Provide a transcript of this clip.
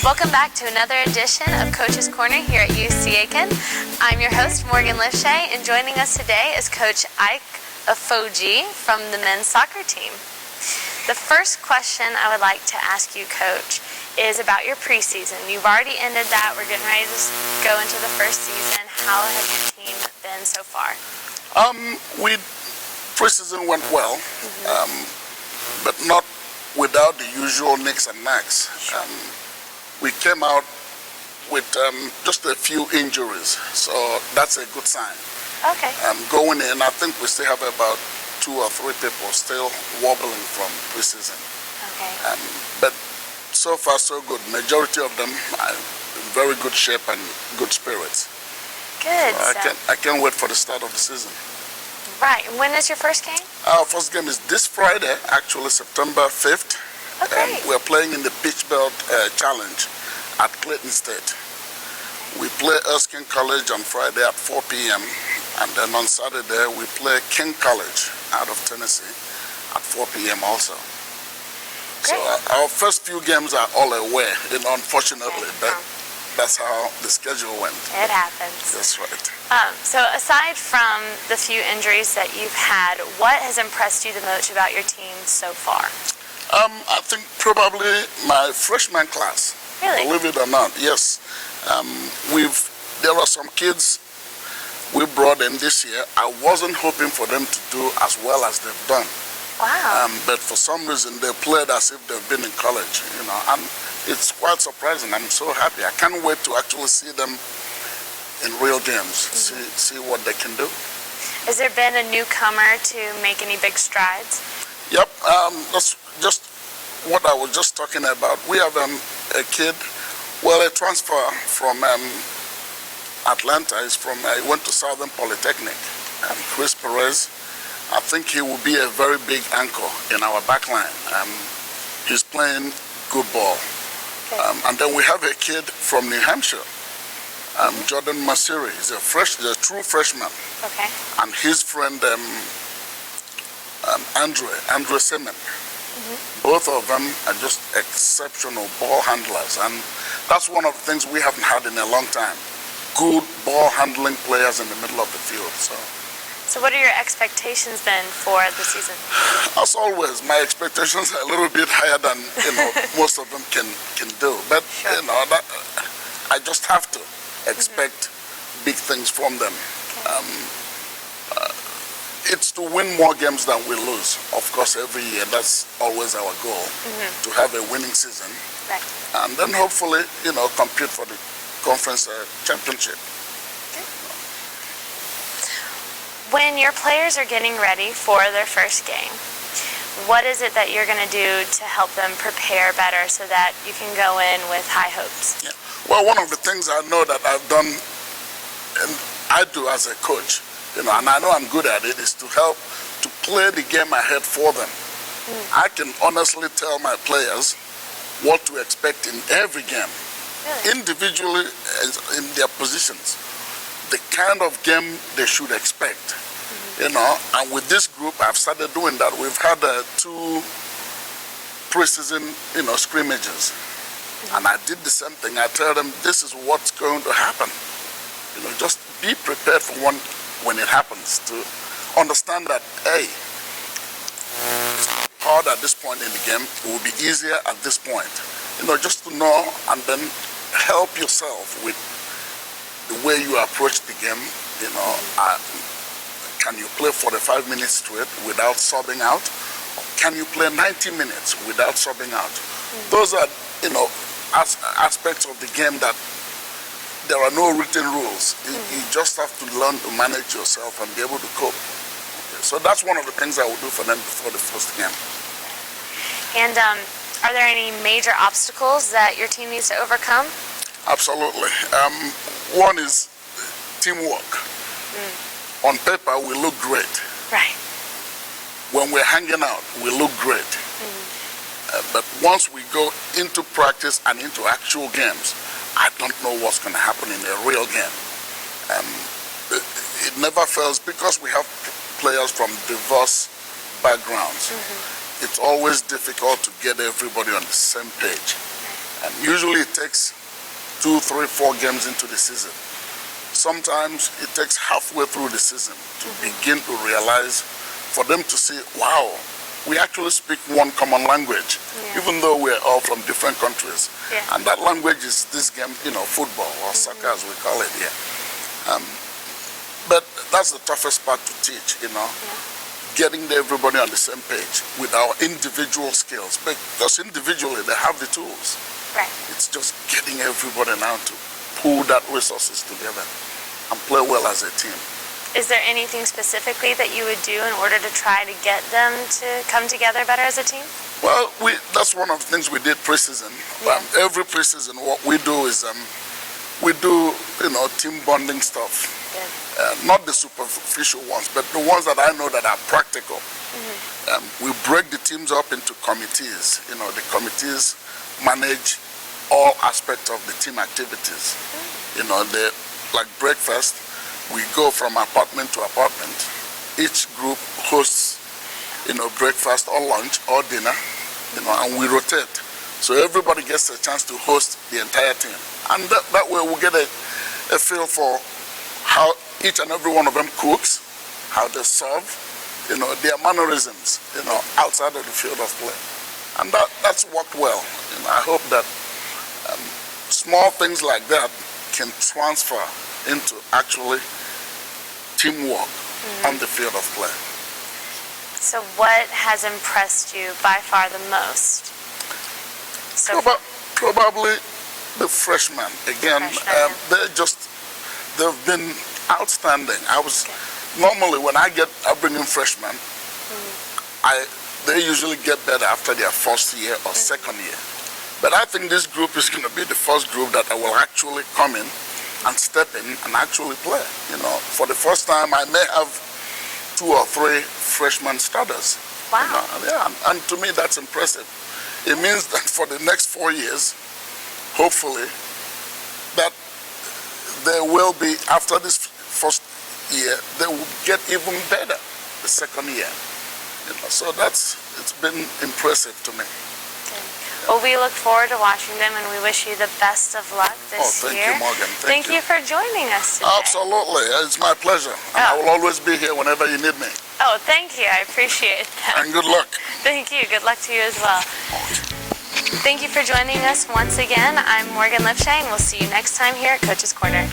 Welcome back to another edition of Coach's Corner here at UC Aiken. I'm your host, Morgan Lifchez, and joining us today is Coach Ike Ofoje from the men's soccer team. The first question I would like to ask you, Coach, is about your preseason. You've already ended that. We're getting ready to go into the first season. How has your team been so far? Preseason went well, but not without the usual nicks and knacks. We came out with just a few injuries, so that's a good sign. Okay. Going in, I think we still have about 2 or 3 people still wobbling from preseason. Okay. But so far so good. Majority of them are in very good shape and good spirits. Good. I can't wait for the start of the season. Right. When is your first game? Our first game is this Friday, actually September 5th. Okay. We're playing in the Pitch Belt Challenge at Clayton State. We play Erskine College on Friday at 4 p.m. and then on Saturday we play King College out of Tennessee at 4 p.m. also. Great. So our first few games are all away, unfortunately, but that's how the schedule went. It happens. That's right. So aside from the few injuries that you've had, what has impressed you the most about your team so far? I think probably my freshman class. Really? Believe it or not, yes. There are some kids we brought in this year. I wasn't hoping for them to do as well as they've done. Wow. But for some reason they played as if they've been in college, and it's quite surprising. I'm so happy. I can't wait to actually see them in real games, see what they can do. Has there been a newcomer to make any big strides? Yep, that's just what I was just talking about. We have a kid, a transfer from Atlanta. He went to Southern Polytechnic, Chris Perez. I think he will be a very big anchor in our back line. He's playing good ball. Okay. And then we have a kid from New Hampshire, Jordan Masiri. He's a true freshman. Okay. And his friend, Andre Semen. Both of them are just exceptional ball handlers. And that's one of the things we haven't had in a long time. Good ball handling players in the middle of the field. So what are your expectations then for the season? As always, my expectations are a little bit higher than most of them can do. But I just have to expect big things from them. Okay. It's to win more games than we lose. Of course, every year that's always our goal, to have a winning season, right. And then hopefully compete for the conference championship. When your players are getting ready for their first game, what is it that you're going to do to help them prepare better so that you can go in with high hopes? Yeah. Well, one of the things I know that I've done, and I do as a coach, and I know I'm good at it, is to help to play the game ahead for them. I can honestly tell my players what to expect in every game, individually in their positions. The kind of game they should expect, and with this group I've started doing that. We've had 2 preseason, scrimmages, and I did the same thing. I tell them this is what's going to happen. Just be prepared for when it happens, to understand that it's hard at this point in the game. It will be easier at this point. Just to know and then help yourself with the way you approach the game. Can you play 45 minutes straight without subbing out? Or can you play 90 minutes without subbing out? Those are, aspects of the game that there are no written rules. You just have to learn to manage yourself and be able to cope. Okay, so that's one of the things I will do for them before the first game. And are there any major obstacles that your team needs to overcome? Absolutely. One is teamwork. On paper, we look great. Right. When we're hanging out, we look great. But once we go into practice and into actual games, I don't know what's going to happen in a real game. It never fails because we have players from diverse backgrounds. It's always difficult to get everybody on the same page. And usually it takes 2, 3, 4 games into the season. Sometimes it takes halfway through the season to begin to realize, for them to see, wow, we actually speak one common language, even though we're all from different countries. And that language is this game, football or soccer as we call it here. But that's the toughest part to teach, getting everybody on the same page with our individual skills. Because individually they have the tools. Right. It's just getting everybody now to pull that resources together and play well as a team. Is there anything specifically that you would do in order to try to get them to come together better as a team? Well, that's one of the things we did preseason. Every preseason, what we do is we do, team bonding stuff. Not the superficial ones, but the ones that I know that are practical. We break the teams up into committees. The committees manage all aspects of the team activities. They like breakfast. We go from apartment to apartment. Each group hosts, breakfast or lunch or dinner, and we rotate. So everybody gets a chance to host the entire team. And that way we'll get a feel for how each and every one of them cooks, how they serve, their mannerisms, outside of the field of play. And that's worked well. I hope that small things like that can transfer into actually teamwork on the field of play. So what has impressed you by far the most? Probably the freshmen. Again, they've been outstanding. Normally when I bring in freshmen, they usually get better after their first year or second year. But I think this group is going to be the first group that I will actually come in and step in and actually play. For the first time, I may have 2 or 3 freshman starters. Wow. And to me, that's impressive. It means that for the next 4 years, hopefully, that they will be, after this first year, they will get even better the second year. So it's been impressive to me. Well, we look forward to watching them, and we wish you the best of luck this year. Thank you, Morgan. Thank you for joining us today. Absolutely. It's my pleasure. And I will always be here whenever you need me. Oh, thank you. I appreciate that. And good luck. Thank you. Good luck to you as well. Thank you for joining us once again. I'm Morgan Lifchez, and we'll see you next time here at Coach's Corner.